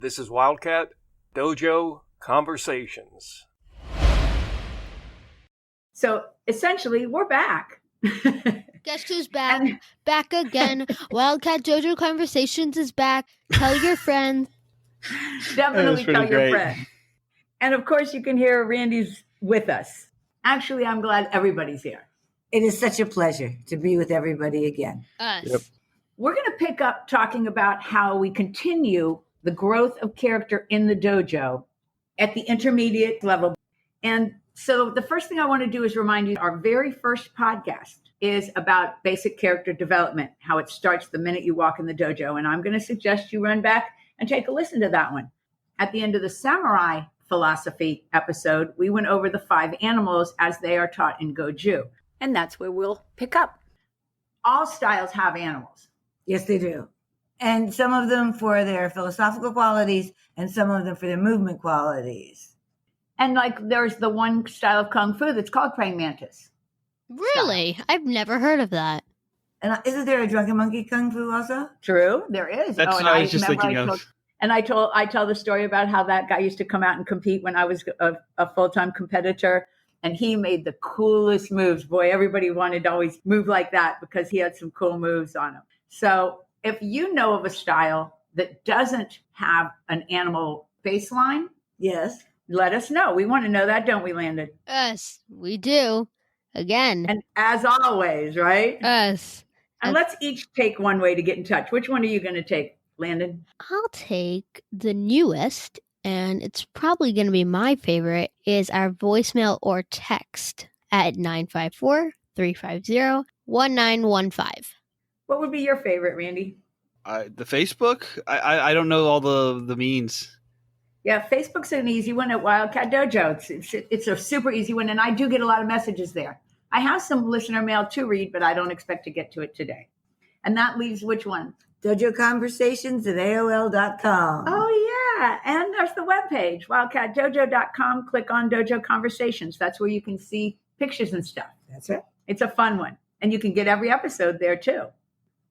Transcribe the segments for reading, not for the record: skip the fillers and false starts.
This is Wildcat Dojo Conversations. So essentially, we're back. Guess who's back? Back again. Wildcat Dojo Conversations is back. Tell your friends. Definitely tell your friends. And of course, you can hear Randy's with us. Actually, I'm glad everybody's here. It is such a pleasure to be with everybody again. Us. Yep. We're going to pick up talking about how we continue the growth of character in the dojo at the intermediate level. And so the first thing I want to do is remind you, our very first podcast is about basic character development, how it starts the minute you walk in the dojo. And I'm going to suggest you run back and take a listen to that one. At the end of the samurai philosophy episode, we went over the 5 animals as they are taught in Goju. And that's where we'll pick up. All styles have animals. Yes, they do. And some of them for their philosophical qualities and some of them for their movement qualities. And like there's the one style of Kung Fu that's called praying mantis. Really? I've never heard of that. And isn't there a drunken monkey Kung Fu also? True, there is. That's what I was just thinking of. And I tell the story about how that guy used to come out and compete when I was a full-time competitor. And he made the coolest moves. Boy, everybody wanted to always move like that because he had some cool moves on him. So if you know of a style that doesn't have an animal baseline, yes, let us know. We want to know that, don't we, Landyn? Us. We do. Again. And as always, right? Us. And let's each take one way to get in touch. Which one are you going to take, Landyn? I'll take the newest, and it's probably going to be my favorite, is our voicemail or text at 954-350-1915. What would be your favorite, Randy? The Facebook? I don't know all the means. Yeah, Facebook's an easy one at Wildcat Dojo. It's a super easy one, and I do get a lot of messages there. I have some listener mail to read, but I don't expect to get to it today. And that leaves which one? Dojo Conversations at AOL.com. Oh, yeah. And there's the webpage, wildcatdojo.com. Click on Dojo Conversations. That's where you can see pictures and stuff. That's it. It's a fun one. And you can get every episode there, too.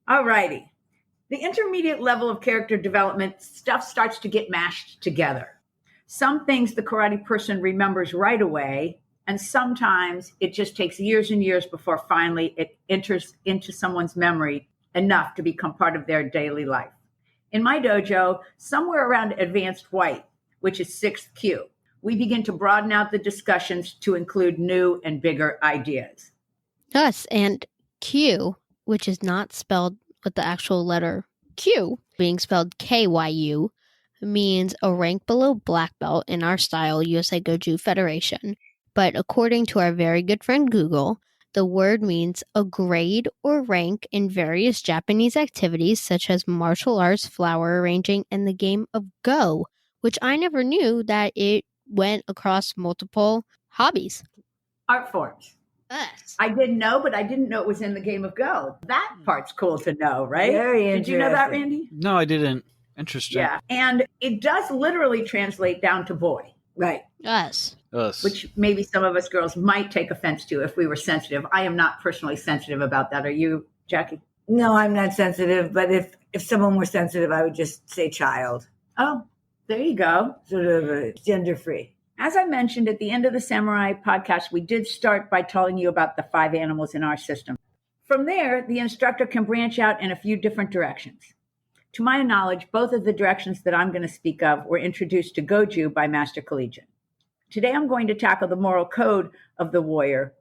All righty. The intermediate level of character development, stuff starts to get mashed together. Some things the karate person remembers right away, and sometimes it just takes years and years before finally it enters into someone's memory enough to become part of their daily life. In my dojo, somewhere around Advanced White, which is 6th Q, we begin to broaden out the discussions to include new and bigger ideas. Us. And Q, which is not spelled with the actual letter Q, being spelled Kyu, means a rank below black belt in our style, USA Goju Federation. But according to our very good friend Google, the word means a grade or rank in various Japanese activities such as martial arts, flower arranging, and the game of Go, which I never knew that it went across multiple hobbies. Art forms. Us. I didn't know, but I didn't know it was in the game of Go. That part's cool to know, right? Very Did you know that, interesting. Randy? No, I didn't. Interesting. Yeah. And it does literally translate down to boy. Right. Us. Which maybe some of us girls might take offense to if we were sensitive. I am not personally sensitive about that. Are you, Jackie? No, I'm not sensitive, but if someone were sensitive, I would just say child. Oh, there you go. Sort of gender-free. As I mentioned at the end of the Samurai podcast, we did start by telling you about the 5 animals in our system. From there, the instructor can branch out in a few different directions. To my knowledge, both of the directions that I'm going to speak of were introduced to Goju by Master Collegian. Today, I'm going to tackle the moral code of the warrior.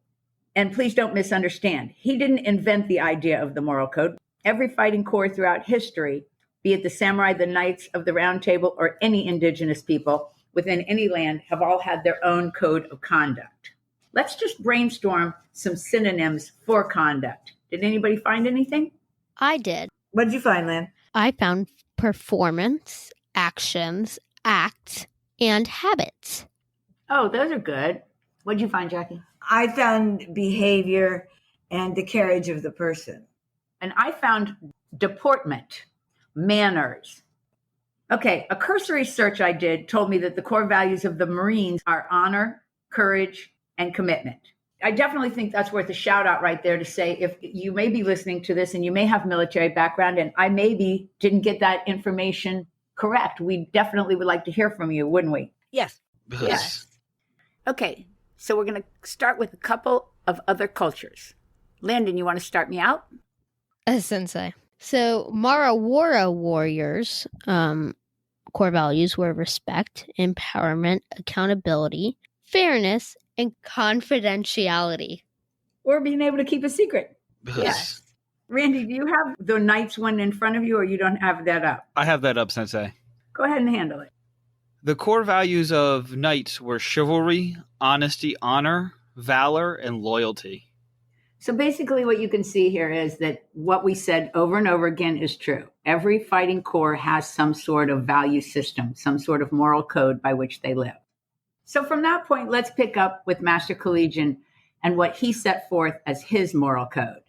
And please don't misunderstand. He didn't invent the idea of the moral code. Every fighting corps throughout history, be it the samurai, the knights of the round table, or any indigenous people within any land, have all had their own code of conduct. Let's just brainstorm some synonyms for conduct. Did anybody find anything? I did. What did you find, Lynn? I found performance, actions, acts, and habits. Oh, those are good. What did you find, Jackie? I found behavior and the carriage of the person. And I found deportment, manners. Okay, a cursory search I did told me that the core values of the Marines are honor, courage, and commitment. I definitely think that's worth a shout out right there to say if you may be listening to this and you may have military background and I maybe didn't get that information correct, we definitely would like to hear from you, wouldn't we? Yes. Yes. Okay, so we're going to start with a couple of other cultures. Landyn, you want to start me out? Sensei. So Marawara warriors, core values were respect, empowerment, accountability, fairness, and confidentiality. Or being able to keep a secret. Yes. Randy, do you have the Knights one in front of you, or you don't have that up? I have that up, Sensei. Go ahead and handle it. The core values of knights were chivalry, honesty, honor, valor, and loyalty. So basically what you can see here is that what we said over and over again is true. Every fighting corps has some sort of value system, some sort of moral code by which they live. So from that point, let's pick up with Master Collegian and what he set forth as his moral code.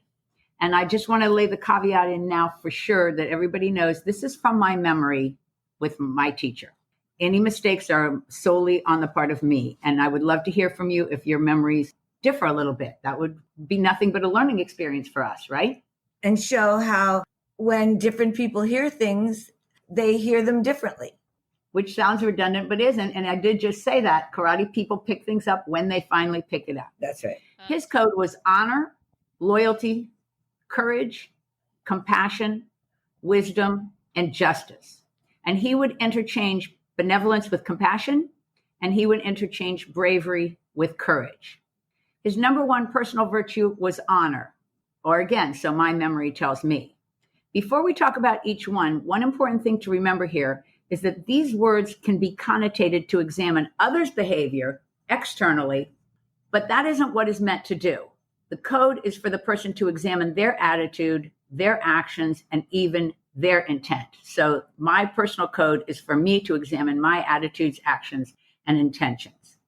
And I just want to lay the caveat in now for sure that everybody knows this is from my memory with my teacher. Any mistakes are solely on the part of me. And I would love to hear from you if your memories differ a little bit. That would be nothing but a learning experience for us, right? And show how when different people hear things, they hear them differently. Which sounds redundant, but isn't. And I did just say that. Karate people pick things up when they finally pick it up. That's right. His code was honor, loyalty, courage, compassion, wisdom, and justice. And he would interchange benevolence with compassion, and he would interchange bravery with courage. His number one personal virtue was honor, or again, so my memory tells me. Before we talk about each one important thing to remember here is that these words can be connotated to examine others' behavior externally, but that isn't what is meant to do. The code is for the person to examine their attitude, their actions, and even their intent. So my personal code is for me to examine my attitudes, actions, and intentions.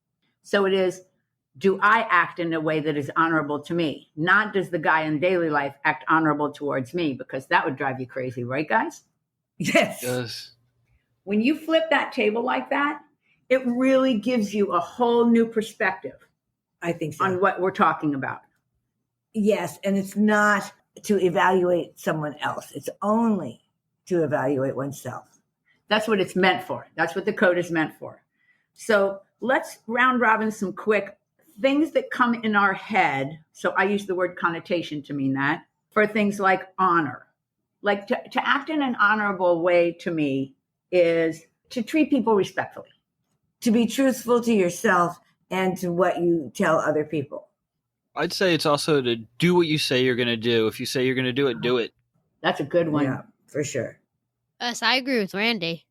So it is, do I act in a way that is honorable to me? Not does the guy in daily life act honorable towards me, because that would drive you crazy, right, guys? Yes. Yes. When you flip that table like that, it really gives you a whole new perspective I think so. on what we're talking about. Yes. And it's not to evaluate someone else. It's only to evaluate oneself. That's what it's meant for. That's what the code is meant for. So let's round robin some quick things that come in our head. So I use the word connotation to mean that, for things like honor. Like to act in an honorable way to me is to treat people respectfully. To be truthful to yourself and to what you tell other people. I'd say it's also to do what you say you're going to do. If you say you're going to do it, do it. That's a good one. Yeah, for sure. Yes, I agree with Randy.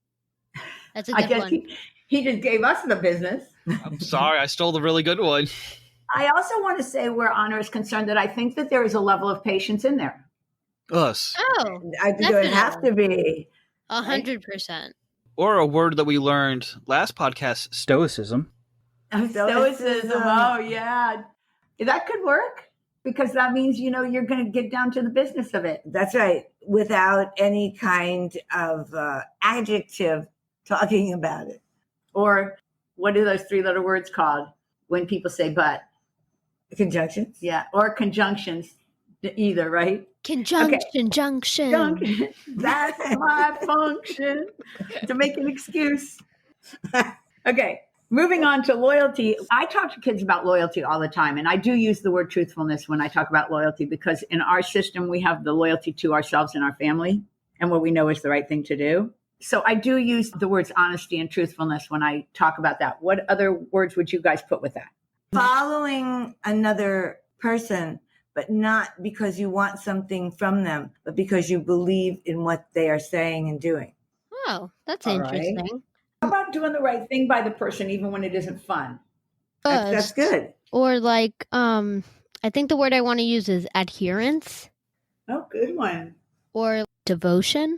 That's a I good guess one. he just gave us the business. I'm sorry, I stole the really good one. I also want to say where honor is concerned that I think that there is a level of patience in there. Us. Oh, I think it would have to be. 100%. Or a word that we learned last podcast, stoicism. Stoicism. Oh, yeah. That could work because that means, you're going to get down to the business of it. That's right. Without any kind of adjective talking about it. Or what are those three-letter words called when people say but? Conjunctions? Yeah. Or conjunctions either, right? Conjunction, junction. Junction. That's my function to make an excuse. Okay. Moving on to loyalty. I talk to kids about loyalty all the time, and I do use the word truthfulness when I talk about loyalty because in our system, we have the loyalty to ourselves and our family and what we know is the right thing to do. So I do use the words honesty and truthfulness when I talk about that. What other words would you guys put with that? Following another person, but not because you want something from them, but because you believe in what they are saying and doing. Oh, that's All right. interesting. How about doing the right thing by the person even when it isn't fun? That's good. Or like, I think the word I want to use is adherence Oh, good one. or devotion.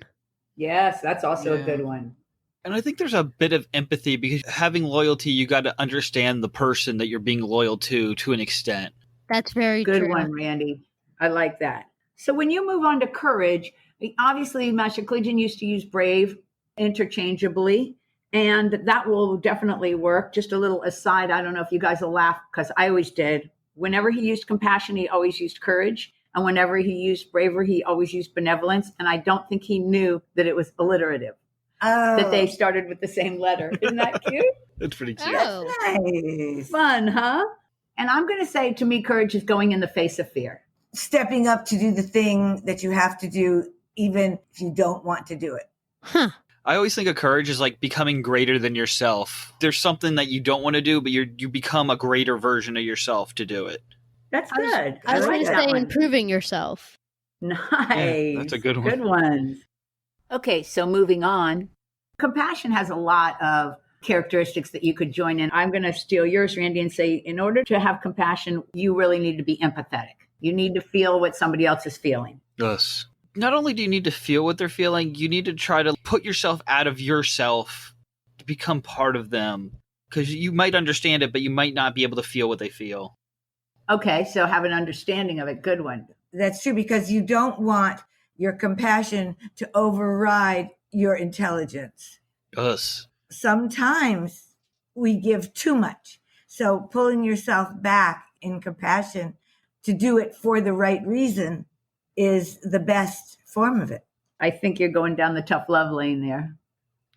Yes, that's also a Yeah. good one. And I think there's a bit of empathy because having loyalty, you got to understand the person that you're being loyal to an extent. That's very Good true. one, Randy. I like that. So when you move on to courage, obviously Master Collegian used to use brave interchangeably, and that will definitely work. Just a little aside, I don't know if you guys will laugh because I always did. Whenever he used compassion, he always used courage. And whenever he used bravery, he always used benevolence. And I don't think he knew that it was alliterative. that they started with the same letter. Isn't that cute? That's pretty cute. Oh. Nice. Fun, huh? And I'm going to say, to me, courage is going in the face of fear. Stepping up to do the thing that you have to do, even if you don't want to do it. Huh. I always think of courage as like becoming greater than yourself. There's something that you don't want to do, but you become a greater version of yourself to do it. That's good. I was like going to that say one. improving yourself. Nice. Yeah, that's a good one. Good ones. Okay, so moving on. Compassion has a lot of characteristics that you could join in. I'm going to steal yours, Randy, and say, in order to have compassion, you really need to be empathetic. You need to feel what somebody else is feeling. Yes. Not only do you need to feel what they're feeling, you need to try to put yourself out of yourself to become part of them. Because you might understand it, but you might not be able to feel what they feel. Okay, so have an understanding of it. Good one. That's true, because you don't want your compassion to override your intelligence. Yes. Sometimes we give too much. So pulling yourself back in compassion to do it for the right reason is the best form of it. I think you're going down the tough love lane there.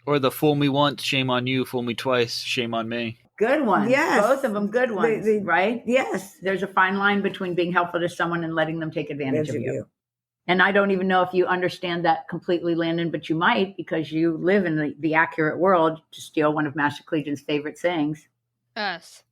Or the fool me once, shame on you. Fool me twice, shame on me. Good ones. Yes. Both of them good ones, right? Yes. There's a fine line between being helpful to someone and letting them take advantage of you. And I don't even know if you understand that completely, Landyn, but you might, because you live in the accurate world, to steal one of Master Collegian's favorite sayings. Us.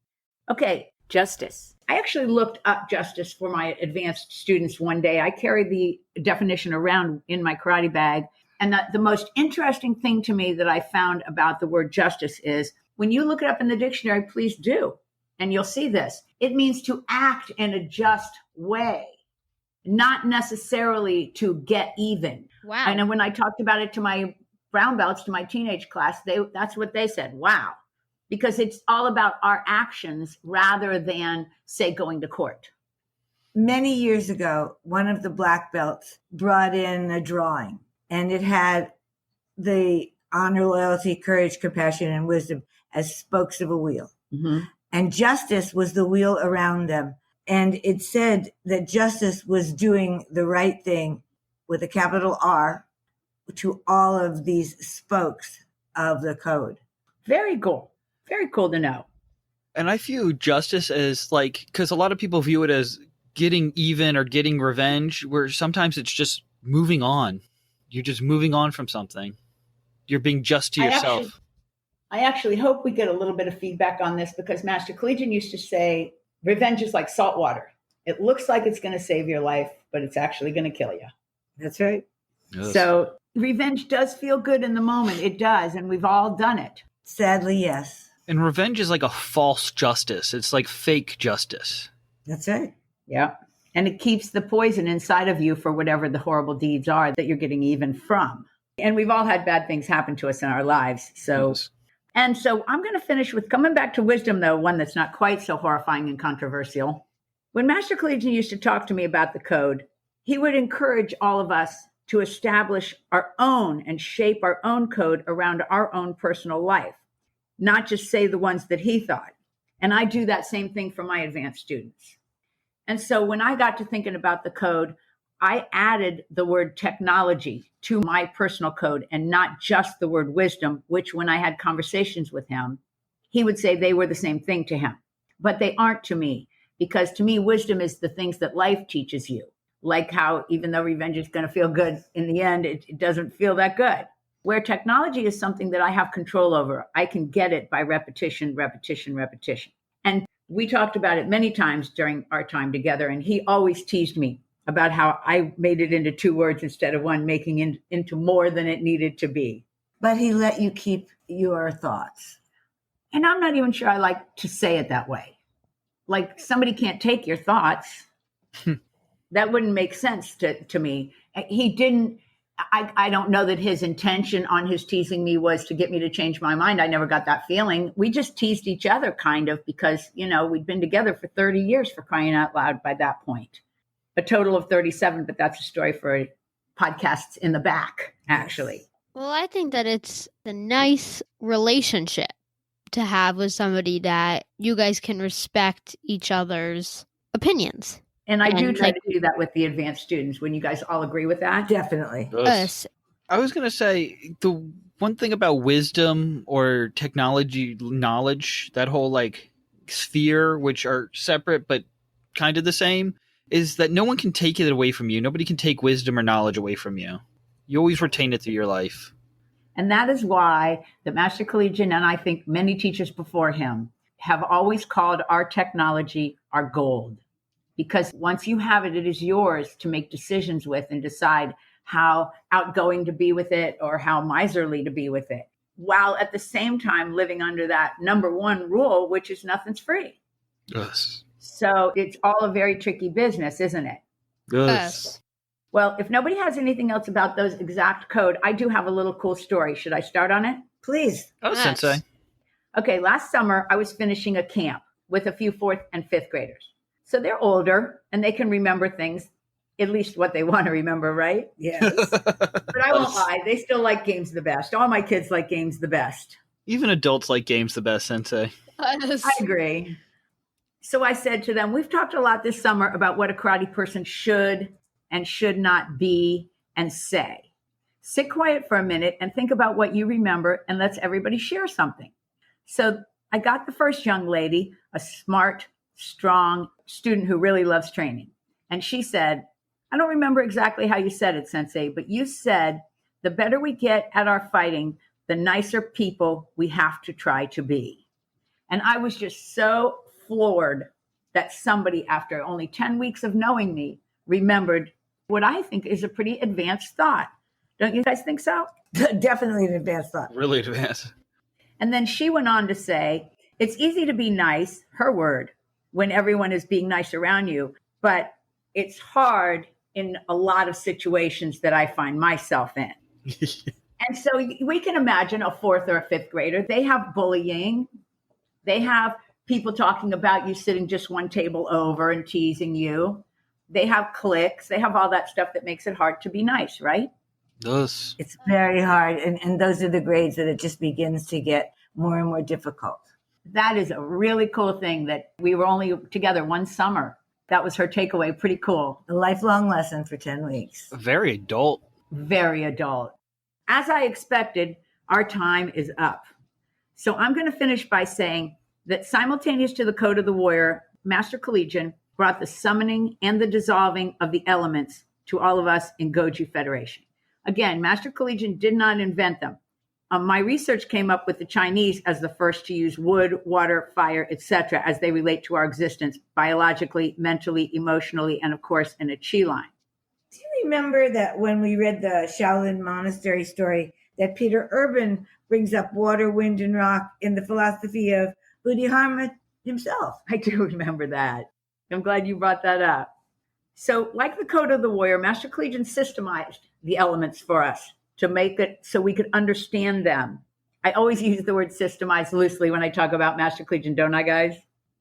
Okay, justice. I actually looked up justice for my advanced students one day. I carried the definition around in my karate bag. And the most interesting thing to me that I found about the word justice is, when you look it up in the dictionary, please do. And you'll see this. It means to act in a just way, not necessarily to get even. Wow. And then when I talked about it to my brown belts, to my teenage class, that's what they said. Wow. Because it's all about our actions rather than, say, going to court. Many years ago, one of the black belts brought in a drawing, and it had the honor, loyalty, courage, compassion, and wisdom as spokes of a wheel. Mm-hmm. And justice was the wheel around them. And it said that justice was doing the right thing with a capital R to all of these spokes of the code. Very cool. Very cool to know. And I view justice as like, because a lot of people view it as getting even or getting revenge, where sometimes it's just moving on. You're just moving on from something. You're being just to yourself. I actually hope we get a little bit of feedback on this, because Master Collegian used to say, revenge is like salt water. It looks like it's going to save your life, but it's actually going to kill you. That's right. Yes. So revenge does feel good in the moment. It does. And we've all done it. Sadly, yes. And revenge is like a false justice. It's like fake justice. That's right. Yeah. And it keeps the poison inside of you for whatever the horrible deeds are that you're getting even from. And we've all had bad things happen to us in our lives. So, Yes. And so I'm going to finish with coming back to wisdom, though, one that's not quite so horrifying and controversial. When Master Collegian used to talk to me about the code, he would encourage all of us to establish our own and shape our own code around our own personal life, not just say the ones that he thought. And I do that same thing for my advanced students. And so when I got to thinking about the code, I added the word technology to my personal code, and not just the word wisdom, which when I had conversations with him, he would say they were the same thing to him. But they aren't to me, because to me, wisdom is the things that life teaches you. Like how even though revenge is going to feel good in the end, it doesn't feel that good. Where technology is something that I have control over. I can get it by repetition, repetition, repetition. And we talked about it many times during our time together, and he always teased me about how I made it into 2 words instead of 1, making it into more than it needed to be. But he let you keep your thoughts. And I'm not even sure I like to say it that way. Like, somebody can't take your thoughts. That wouldn't make sense to me. He didn't, I don't know that his intention on his teasing me was to get me to change my mind. I never got that feeling. We just teased each other kind of because, we'd been together for 30 years, for crying out loud, by that point. A total of 37, but that's a story for podcasts in the back, actually. Well, I think that it's a nice relationship to have with somebody that you guys can respect each other's opinions. And I do try to do that with the advanced students. When you guys all agree with that? Definitely. Yes. I was going to say the one thing about wisdom or technology knowledge, that whole like sphere, which are separate but kind of the same, is that no one can take it away from you. Nobody can take wisdom or knowledge away from you. You always retain it through your life. And that is why the Master Collegian, and I think many teachers before him, have always called our technology our gold. Because once you have it, it is yours to make decisions with and decide how outgoing to be with it or how miserly to be with it, while at the same time living under that number one rule, which is nothing's free. Yes. So it's all a very tricky business, isn't it? Yes. Well, if nobody has anything else about those exact code, I do have a little cool story. Should I start on it? Please. Oh, Yes. Sensei. Okay, last summer I was finishing a camp with a few 4th and 5th graders. So they're older and they can remember things, at least what they want to remember, right? Yes. But I won't lie, they still like games the best. All my kids like games the best. Even adults like games the best, Sensei. Yes. I agree. So I said to them, we've talked a lot this summer about what a karate person should and should not be and say. Sit quiet for a minute and think about what you remember, and let's everybody share something. So I got the first young lady, a smart, strong student who really loves training. And she said, I don't remember exactly how you said it, Sensei, but you said the better we get at our fighting, the nicer people we have to try to be. And I was just so floored that somebody, after only 10 weeks of knowing me, remembered what I think is a pretty advanced thought. Don't you guys think so? Definitely an advanced thought. Really advanced. And then she went on to say, it's easy to be nice, her word, when everyone is being nice around you, but it's hard in a lot of situations that I find myself in. And so we can imagine a 4th or a 5th grader. They have bullying. They have people talking about you sitting just one table over and teasing you. They have cliques. They have all that stuff that makes it hard to be nice, right? Yes. It's very hard. And those are the grades that it just begins to get more and more difficult. That is a really cool thing that we were only together one summer. That was her takeaway. Pretty cool. A lifelong lesson for 10 weeks. Very adult. Very adult. As I expected, our time is up. So I'm going to finish by saying that simultaneous to the Code of the Warrior, Master Collegian brought the summoning and the dissolving of the elements to all of us in Goju Federation. Again, Master Collegian did not invent them. My research came up with the Chinese as the first to use wood, water, fire, etc., as they relate to our existence biologically, mentally, emotionally, and of course in a chi line. Do you remember that when we read the Shaolin Monastery story, that Peter Urban brings up water, wind, and rock in the philosophy of Bodhidharma himself? I do remember that. I'm glad you brought that up. So like the Code of the Warrior, Master Collegian systemized the elements for us to make it so we could understand them. I always use the word systemize loosely when I talk about Master Collegian, don't I, guys?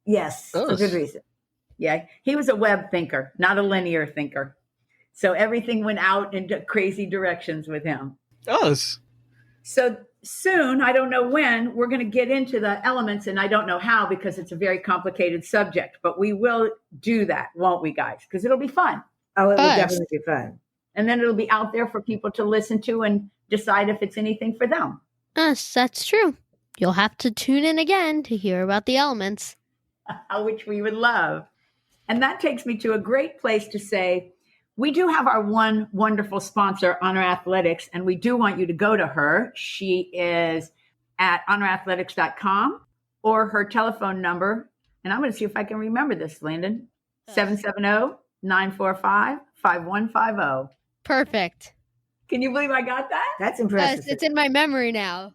Yes, for good reason. Yeah, he was a web thinker, not a linear thinker. So everything went out into crazy directions with him. Yes. So soon, I don't know when, we're going to get into the elements, and I don't know how because it's a very complicated subject, but we will do that, won't we, guys? Because it'll be fun. Oh, it will Yes. definitely be fun. And then it'll be out there for people to listen to and decide if it's anything for them. Yes, that's true. You'll have to tune in again to hear about the elements. Which we would love. And that takes me to a great place to say, we do have our one wonderful sponsor, Honor Athletics, and we do want you to go to her. She is at honorathletics.com or her telephone number. And I'm going to see if I can remember this, Landyn. 770-945-5150. Perfect. Can you believe I got that? That's impressive. Yes, it's in my memory now.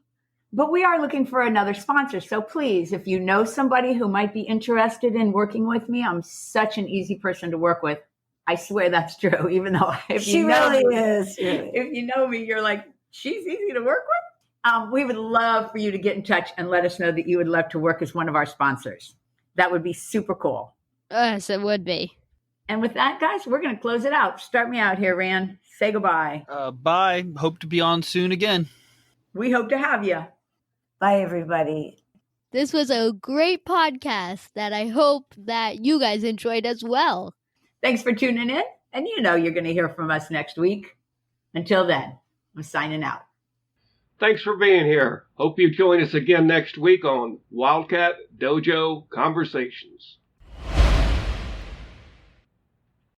But we are looking for another sponsor. So please, if you know somebody who might be interested in working with me, I'm such an easy person to work with. I swear that's true, even though if She you know really me, is. Really. if you know me, you're like, she's easy to work with. We would love for you to get in touch and let us know that you would love to work as one of our sponsors. That would be super cool. Yes, it would be. And with that, guys, we're going to close it out. Start me out here, Rand. Say goodbye. Bye. Hope to be on soon again. We hope to have you. Bye, everybody. This was a great podcast that I hope that you guys enjoyed as well. Thanks for tuning in. And you know you're going to hear from us next week. Until then. I'm signing out. Thanks for being here. Hope you join us again next week on Wildcat Dojo Conversations.